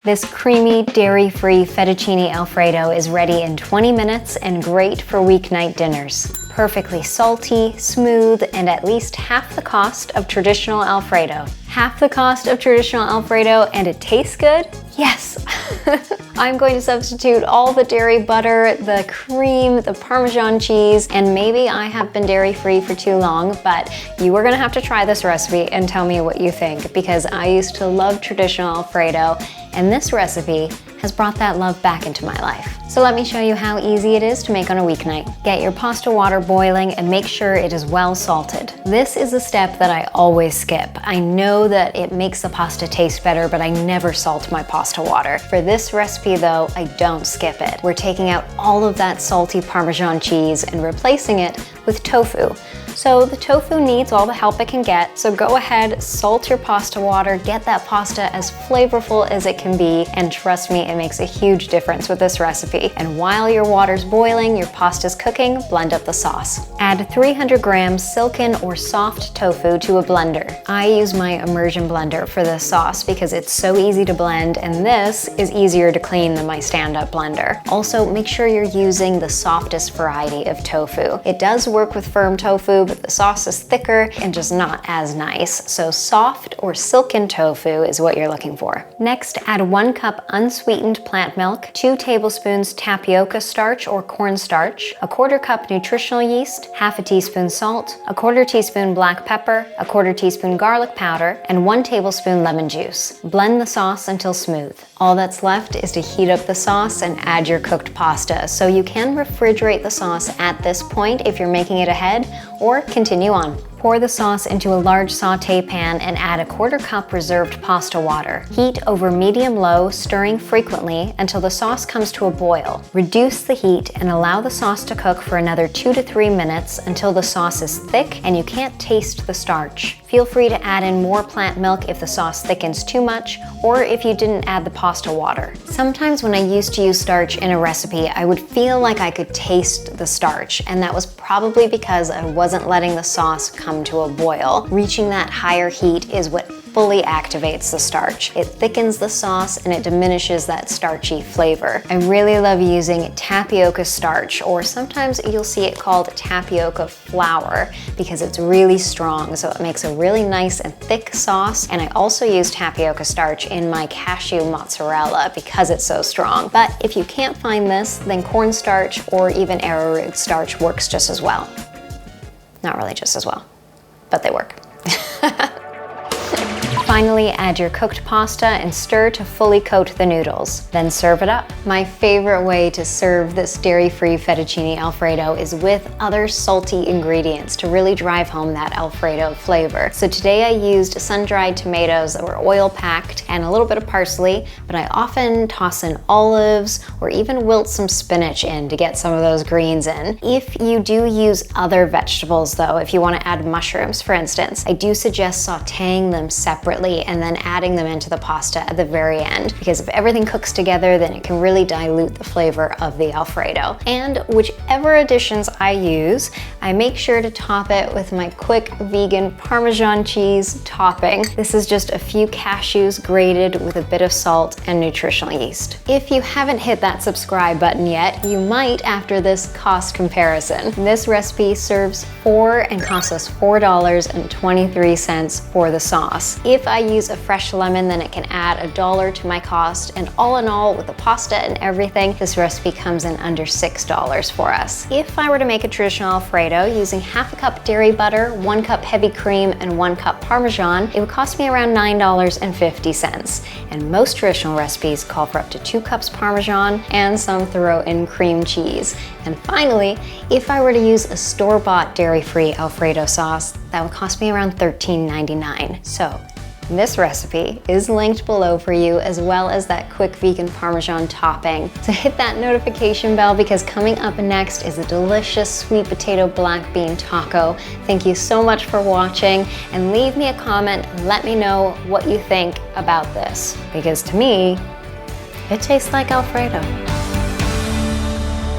This creamy, dairy-free fettuccine Alfredo is ready in 20 minutes and great for weeknight dinners. Perfectly salty, smooth, and at least half the cost of traditional Alfredo. Half the cost of traditional Alfredo and it tastes good? Yes! I'm going to substitute all the dairy butter, the cream, the Parmesan cheese, and maybe I have been dairy-free for too long, but you are gonna have to try this recipe and tell me what you think, because I used to love traditional Alfredo, and this recipe has brought that love back into my life. So let me show you how easy it is to make on a weeknight. Get your pasta water boiling and make sure it is well salted. This is a step that I always skip. I know that it makes the pasta taste better, but I never salt my pasta water. For this recipe though, I don't skip it. We're taking out all of that salty Parmesan cheese and replacing it with tofu. So the tofu needs all the help it can get, so go ahead, salt your pasta water, get that pasta as flavorful as it can be, and trust me, it makes a huge difference with this recipe. And while your water's boiling, your pasta's cooking, blend up the sauce. Add 300 grams silken or soft tofu to a blender. I use my immersion blender for this sauce because it's so easy to blend, and this is easier to clean than my stand-up blender. Also, make sure you're using the softest variety of tofu. It does work with firm tofu, but the sauce is thicker and just not as nice. So soft or silken tofu is what you're looking for. Next, add 1 cup unsweetened plant milk, 2 tablespoons tapioca starch or cornstarch, 1/4 cup nutritional yeast, 1/2 teaspoon salt, 1/4 teaspoon black pepper, 1/4 teaspoon garlic powder, and 1 tablespoon lemon juice. Blend the sauce until smooth. All that's left is to heat up the sauce and add your cooked pasta. So you can refrigerate the sauce at this point if you're making it ahead, or continue on. Pour the sauce into a large sauté pan and add 1/4 cup reserved pasta water. Heat over medium-low, stirring frequently until the sauce comes to a boil. Reduce the heat and allow the sauce to cook for another 2 to 3 minutes until the sauce is thick and you can't taste the starch. Feel free to add in more plant milk if the sauce thickens too much, or if you didn't add the pasta water. Sometimes when I used to use starch in a recipe, I would feel like I could taste the starch, and that was probably because I wasn't letting the sauce come to a boil. Reaching that higher heat is what fully activates the starch. It thickens the sauce and it diminishes that starchy flavor. I really love using tapioca starch, or sometimes you'll see it called tapioca flour, because it's really strong, so it makes a really nice and thick sauce. And I also use tapioca starch in my cashew mozzarella because it's so strong. But if you can't find this, then cornstarch or even arrowroot starch works just as well. Not really just as well, but they work. Finally, add your cooked pasta and stir to fully coat the noodles. Then serve it up. My favorite way to serve this dairy-free fettuccine Alfredo is with other salty ingredients to really drive home that Alfredo flavor. So today I used sun-dried tomatoes that were oil-packed and a little bit of parsley, but I often toss in olives or even wilt some spinach in to get some of those greens in. If you do use other vegetables though, if you want to add mushrooms for instance, I do suggest sauteing them separately and then adding them into the pasta at the very end, because if everything cooks together, then it can really dilute the flavor of the Alfredo. And whichever additions I use, I make sure to top it with my quick vegan Parmesan cheese topping. This is just a few cashews grated with a bit of salt and nutritional yeast. If you haven't hit that subscribe button yet, you might after this cost comparison. This recipe serves 4 and costs us $4.23 for the sauce. If I use a fresh lemon, then it can add $1 to my cost, and all in all, with the pasta and everything, this recipe comes in under $6 for us. If I were to make a traditional Alfredo using 1/2 cup dairy butter, 1 cup heavy cream, and 1 cup Parmesan, it would cost me around $9.50. And most traditional recipes call for up to 2 cups Parmesan, and some throw in cream cheese. And finally, if I were to use a store-bought dairy-free Alfredo sauce, that would cost me around $13.99. So this recipe is linked below for you, as well as that quick vegan Parmesan topping. So hit that notification bell, because coming up next is a delicious sweet potato black bean taco. Thank you so much for watching, and leave me a comment and let me know what you think about this, because to me, it tastes like Alfredo.